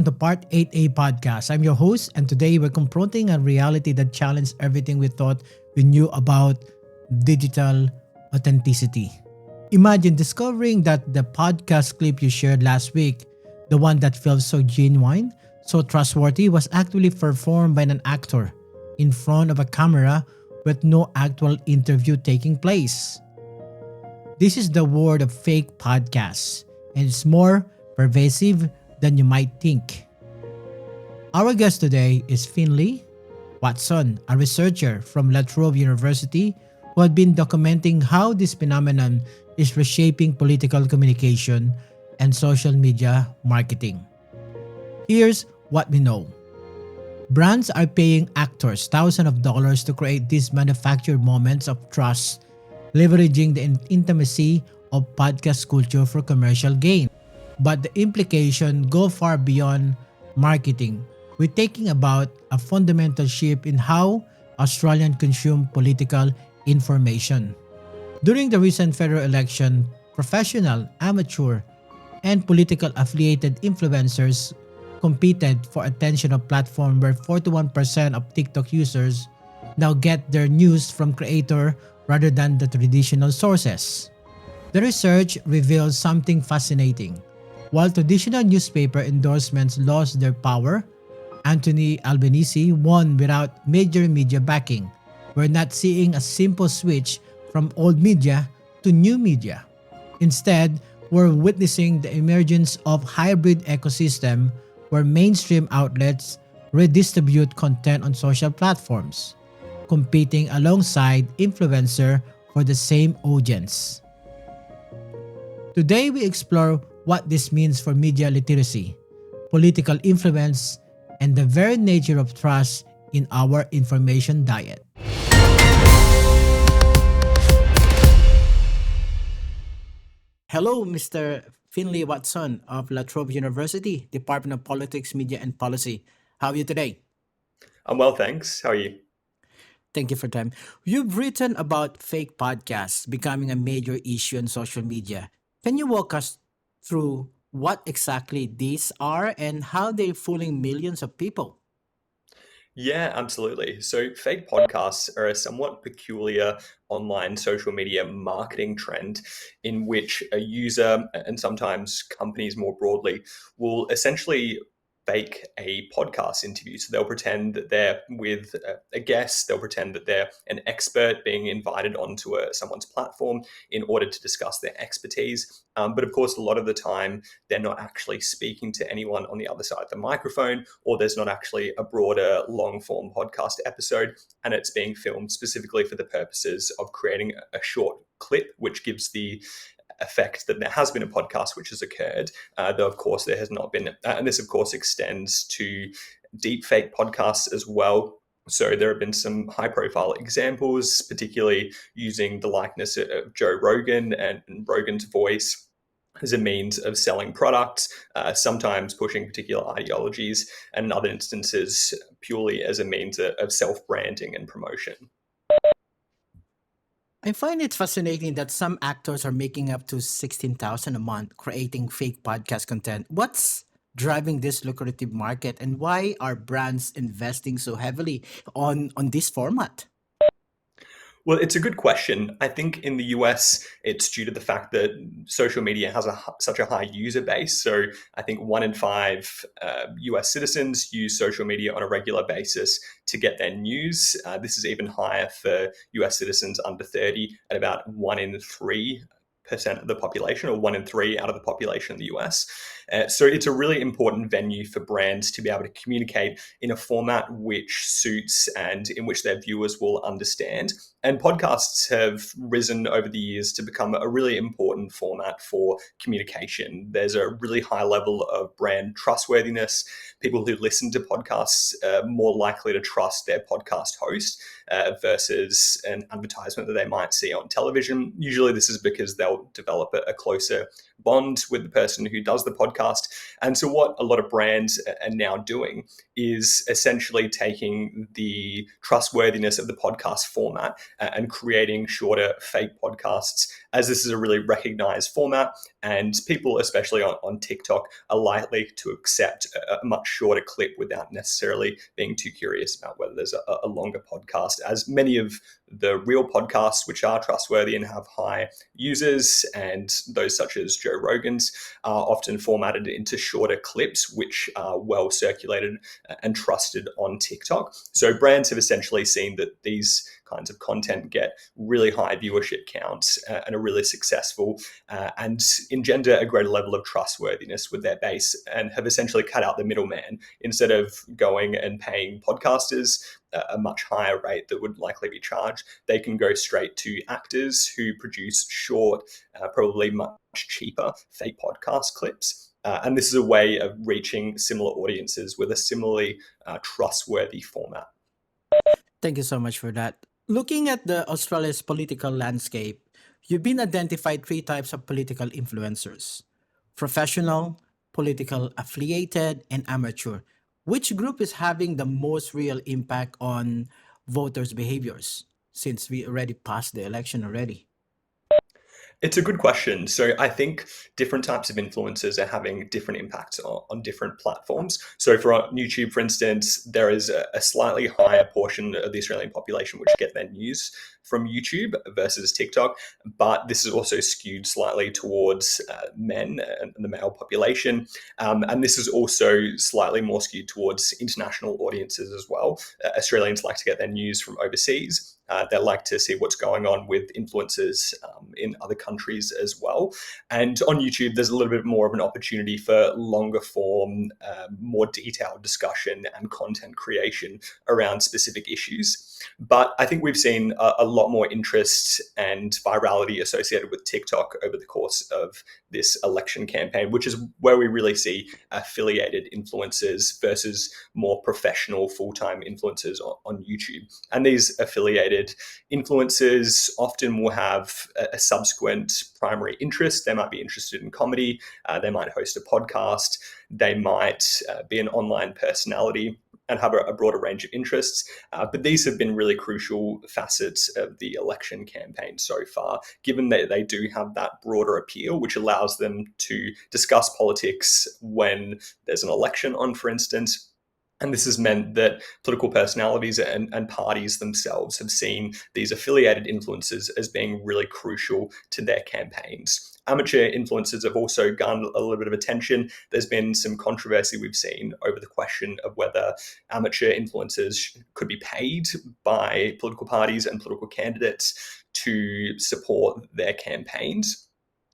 The Part 8A podcast. I'm your host, and today we're confronting a reality that challenged everything we thought we knew about digital authenticity. Imagine discovering that the podcast clip you shared last week, the one that felt so genuine, so trustworthy, was actually performed by an actor in front of a camera with no actual interview taking place. This is the world of fake podcasts, and it's more pervasive than you might think. Our guest today is Finley Watson, a researcher from La Trobe University who had been documenting how this phenomenon is reshaping political communication and social media marketing. Here's what we know. Brands are paying actors thousands of dollars to create these manufactured moments of trust, leveraging the intimacy of podcast culture for commercial gain. But the implications go far beyond marketing. We're talking about a fundamental shift in how Australians consume political information. During the recent federal election, professional, amateur, and political affiliated influencers competed for attention on platform where 41% of TikTok users now get their news from creator rather than the traditional sources. The research reveals something fascinating. While traditional newspaper endorsements lost their power, Anthony Albanese won without major media backing. We're not seeing a simple switch from old media to new media. Instead, we're witnessing the emergence of hybrid ecosystem where mainstream outlets redistribute content on social platforms, competing alongside influencer for the same audience. Today we explore what this means for media literacy, political influence, and the very nature of trust in our information diet. Hello, Mr. Finley Watson of La Trobe University, Department of Politics, Media, and Policy. How are you today? I'm well, thanks. How are you? Thank you for time. You've written about fake podcasts becoming a major issue on social media. Can you walk us through what exactly these are and how they're fooling millions of people? Yeah, absolutely. So, fake podcasts are a somewhat peculiar online social media marketing trend in which a user and sometimes companies more broadly will essentially fake a podcast interview. So, they'll pretend that they're with a guest, they'll pretend that they're an expert being invited onto someone's platform in order to discuss their expertise. But of course, a lot of the time, they're not actually speaking to anyone on the other side of the microphone, or there's not actually a broader long form podcast episode, and it's being filmed specifically for the purposes of creating a short clip, which gives the effect that there has been a podcast which has occurred, though of course there has not been. And this of course extends to deep fake podcasts as well. So there have been some high profile examples, particularly using the likeness of Joe Rogan and Rogan's voice as a means of selling products, sometimes pushing particular ideologies, and in other instances, purely as a means of self branding and promotion. I find it fascinating that some actors are making up to 16,000 a month creating fake podcast content. What's driving this lucrative market and why are brands investing so heavily on this format? Well, it's a good question. I think in the US, it's due to the fact that social media has such a high user base. So I think 1 in 5 US citizens use social media on a regular basis to get their news. This is even higher for US citizens under 30 at about 1 in 3% of the population, or 1 in 3 out of the population in the US. So it's a really important venue for brands to be able to communicate in a format which suits and in which their viewers will understand. And podcasts have risen over the years to become a really important format for communication. There's a really high level of brand trustworthiness. People who listen to podcasts are more likely to trust their podcast host versus an advertisement that they might see on television. Usually this is because they'll develop a closer bond with the person who does the podcast. And so what a lot of brands are now doing is essentially taking the trustworthiness of the podcast format and creating shorter fake podcasts, as this is a really recognized format, and people, especially on TikTok, are likely to accept a much shorter clip without necessarily being too curious about whether there's a longer podcast, as many of the real podcasts, which are trustworthy and have high users, and those such as Joe Rogan's, are often formatted into shorter clips, which are well circulated and trusted on TikTok. So brands have essentially seen that these kinds of content get really high viewership counts and are really successful and engender a greater level of trustworthiness with their base, and have essentially cut out the middleman. Instead of going and paying podcasters a much higher rate that would likely be charged, they can go straight to actors who produce short, probably much cheaper fake podcast clips. And this is a way of reaching similar audiences with a similarly trustworthy format. Thank you so much for that. Looking at the Australia's political landscape, you've been identified three types of political influencers: professional, political affiliated, and amateur. Which group is having the most real impact on voters' behaviors since we already passed the election already? It's a good question. So I think different types of influencers are having different impacts on different platforms. So for YouTube, for instance, there is a slightly higher portion of the Australian population which get their news from YouTube versus TikTok, but this is also skewed slightly towards men and the male population. And this is also slightly more skewed towards international audiences as well. Australians like to get their news from overseas. They like to see what's going on with influencers in other countries as well. And on YouTube, there's a little bit more of an opportunity for longer form, more detailed discussion and content creation around specific issues. But I think we've seen a lot more interest and virality associated with TikTok over the course of this election campaign, which is where we really see affiliated influencers versus more professional full-time influencers on YouTube. And these affiliated influencers often will have a subsequent primary interest. They might be interested in comedy, they might host a podcast, they might be an online personality and have a broader range of interests. But these have been really crucial facets of the election campaign so far, given that they do have that broader appeal, which allows them to discuss politics when there's an election on, for instance. And this has meant that political personalities and parties themselves have seen these affiliated influencers as being really crucial to their campaigns. Amateur influencers have also garnered a little bit of attention. There's been some controversy we've seen over the question of whether amateur influencers could be paid by political parties and political candidates to support their campaigns.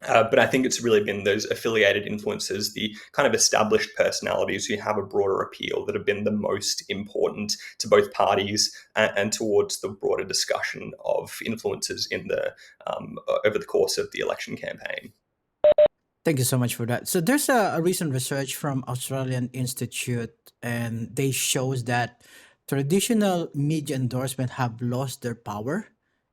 But I think it's really been those affiliated influencers, the kind of established personalities who have a broader appeal, that have been the most important to both parties and towards the broader discussion of influencers in the over the course of the election campaign. Thank you so much for that. So there's a recent research from Australian Institute, and they shows that traditional media endorsement have lost their power,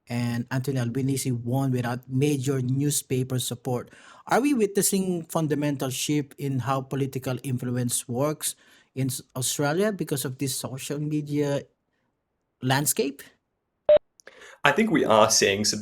and Anthony Albanese won without major newspaper support. Are we witnessing fundamental shift in how political influence works in Australia because of this social media landscape? I think we are seeing some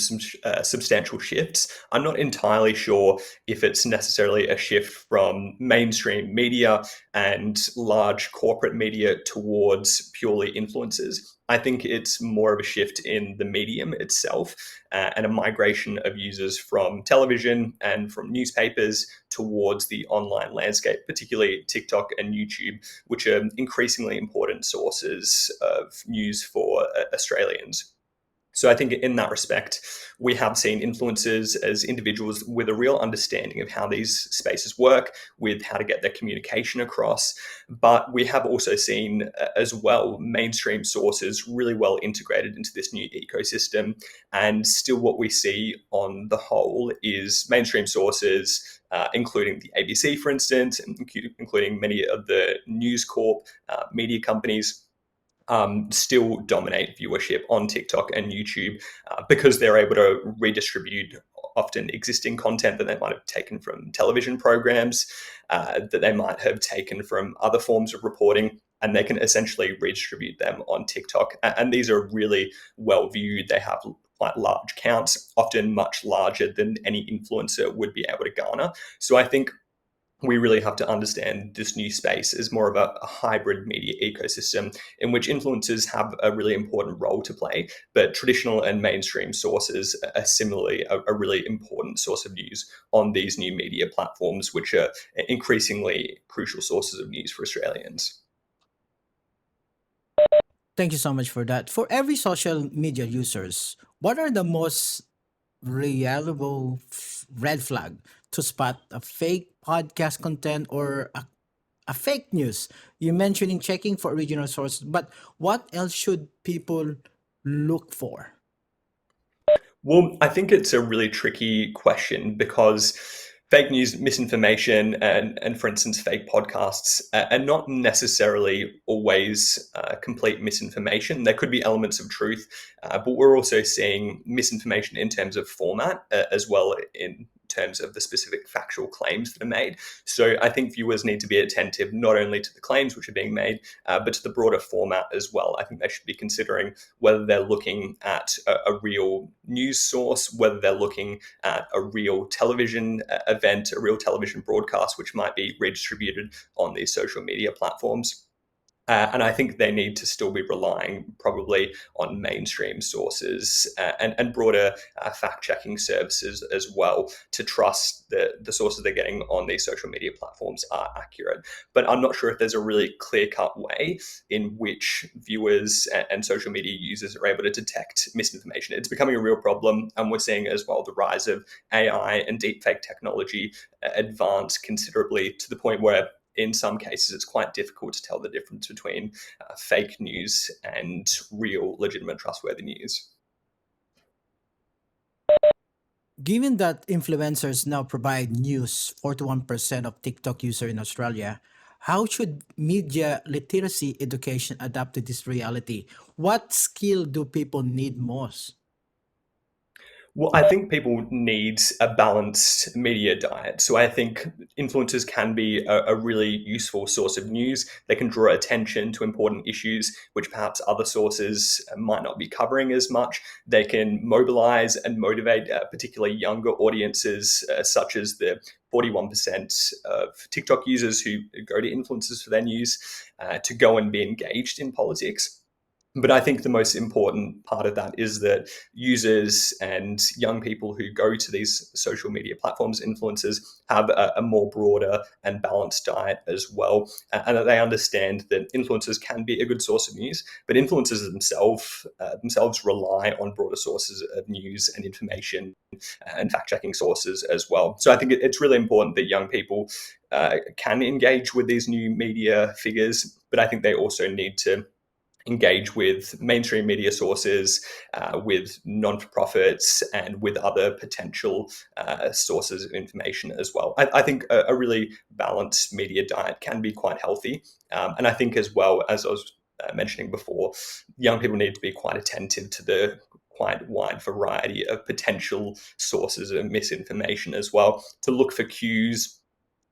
substantial shifts. I'm not entirely sure if it's necessarily a shift from mainstream media and large corporate media towards purely influencers. I think it's more of a shift in the medium itself and a migration of users from television and from newspapers towards the online landscape, particularly TikTok and YouTube, which are increasingly important sources of news for Australians. So I think in that respect, we have seen influencers as individuals with a real understanding of how these spaces work, with how to get their communication across. But we have also seen as well mainstream sources really well integrated into this new ecosystem. And still what we see on the whole is mainstream sources, including the ABC, for instance, including many of the News Corp media companies, still dominate viewership on TikTok and YouTube because they're able to redistribute often existing content that they might have taken from television programs, that they might have taken from other forms of reporting, and they can essentially redistribute them on TikTok. And these are really well viewed. They have quite large counts, often much larger than any influencer would be able to garner. So I think we really have to understand this new space as more of a hybrid media ecosystem in which influencers have a really important role to play, but traditional and mainstream sources are similarly a really important source of news on these new media platforms, which are increasingly crucial sources of news for Australians. Thank you so much for that. For every social media users, what are the most reliable red flag to spot a fake podcast content or a fake news? You mentioned in checking for original sources, but what else should people look for? Well, I think it's a really tricky question because fake news, misinformation, and for instance, fake podcasts are not necessarily always complete misinformation. There could be elements of truth, but we're also seeing misinformation in terms of format as well in terms of the specific factual claims that are made. So I think viewers need to be attentive not only to the claims which are being made, but to the broader format as well. I think they should be considering whether they're looking at a real news source, whether they're looking at a real television event, a real television broadcast, which might be redistributed on these social media platforms. And I think they need to still be relying probably on mainstream sources and broader fact-checking services as well to trust that the sources they're getting on these social media platforms are accurate. But I'm not sure if there's a really clear-cut way in which viewers and social media users are able to detect misinformation. It's becoming a real problem, and we're seeing as well the rise of AI and deepfake technology advance considerably to the point where in some cases, it's quite difficult to tell the difference between fake news and real, legitimate, trustworthy news. Given that influencers now provide news 41% of TikTok user in Australia, how should media literacy education adapt to this reality? What skill do people need most? Well, I think people need a balanced media diet. So I think influencers can be a really useful source of news. They can draw attention to important issues which perhaps other sources might not be covering as much. They can mobilize and motivate particularly younger audiences, such as the 41% of TikTok users who go to influencers for their news, to go and be engaged in politics. But I think the most important part of that is that users and young people who go to these social media platforms, influencers, have a more broader and balanced diet as well. And that they understand that influencers can be a good source of news, but influencers themselves rely on broader sources of news and information and fact-checking sources as well. So I think it's really important that young people can engage with these new media figures, but I think they also need to engage with mainstream media sources, with non-for-profits, and with other potential sources of information as well. I think a really balanced media diet can be quite healthy. And I think as well, as I was mentioning before, young people need to be quite attentive to the quite wide variety of potential sources of misinformation as well, to look for cues,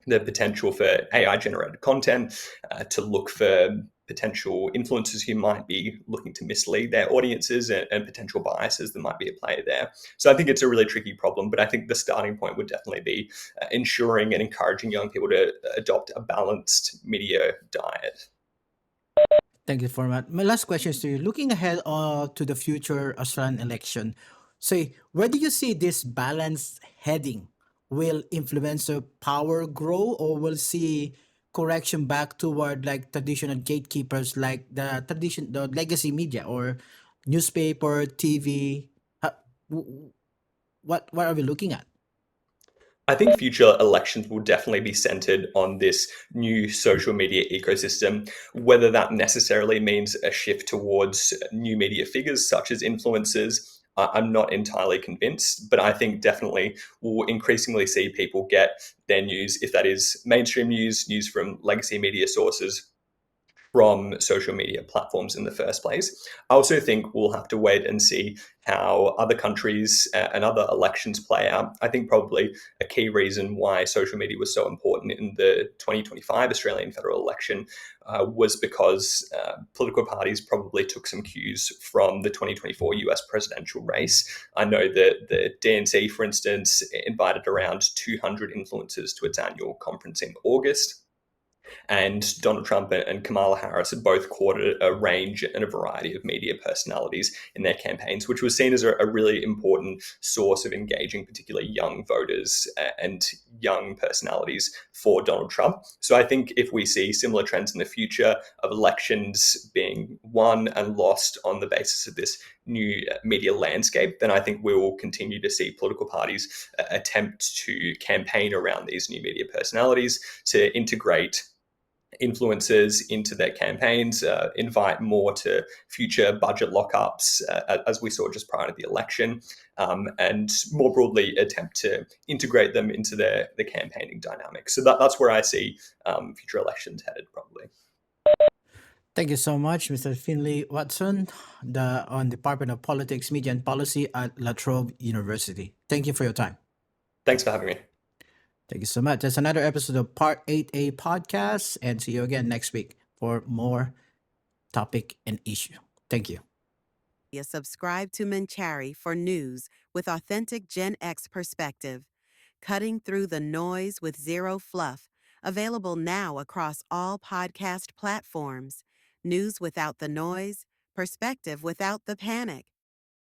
the potential for AI generated content, to look for potential influencers who might be looking to mislead their audiences, and potential biases that might be at play there. So I think it's a really tricky problem, but I think the starting point would definitely be ensuring and encouraging young people to adopt a balanced media diet. Thank you for that. My last question is to you. Looking ahead to the future Australian election, say, where do you see this balance heading? Will influencer power grow, or will see correction back toward like traditional gatekeepers like the legacy media or newspaper, TV? What are we looking at? I think future elections will definitely be centered on this new social media ecosystem, whether that necessarily means a shift towards new media figures such as influencers. I'm not entirely convinced, but I think definitely we'll increasingly see people get their news, if that is mainstream news, news from legacy media sources, from social media platforms in the first place. I also think we'll have to wait and see how other countries and other elections play out. I think probably a key reason why social media was so important in the 2025 Australian federal election was because political parties probably took some cues from the 2024 US presidential race. I know that the DNC, for instance, invited around 200 influencers to its annual conference in August. And Donald Trump and Kamala Harris had both courted a range and a variety of media personalities in their campaigns, which was seen as a really important source of engaging particularly young voters and young personalities for Donald Trump. So I think if we see similar trends in the future of elections being won and lost on the basis of this new media landscape, then I think we will continue to see political parties attempt to campaign around these new media personalities to integrate influencers into their campaigns, invite more to future budget lockups, as we saw just prior to the election, and more broadly attempt to integrate them into the campaigning dynamics. So that's where I see future elections headed, probably. Thank you so much, Mr. Finley Watson, on Department of Politics, Media and Policy at La Trobe University. Thank you for your time. Thanks for having me. Thank you so much. That's another episode of Part 8A podcast, and see you again next week for more topic and issue. Thank you. Subscribe to Manchari for news with authentic Gen X perspective, cutting through the noise with zero fluff. Available now across all podcast platforms. News without the noise, perspective without the panic.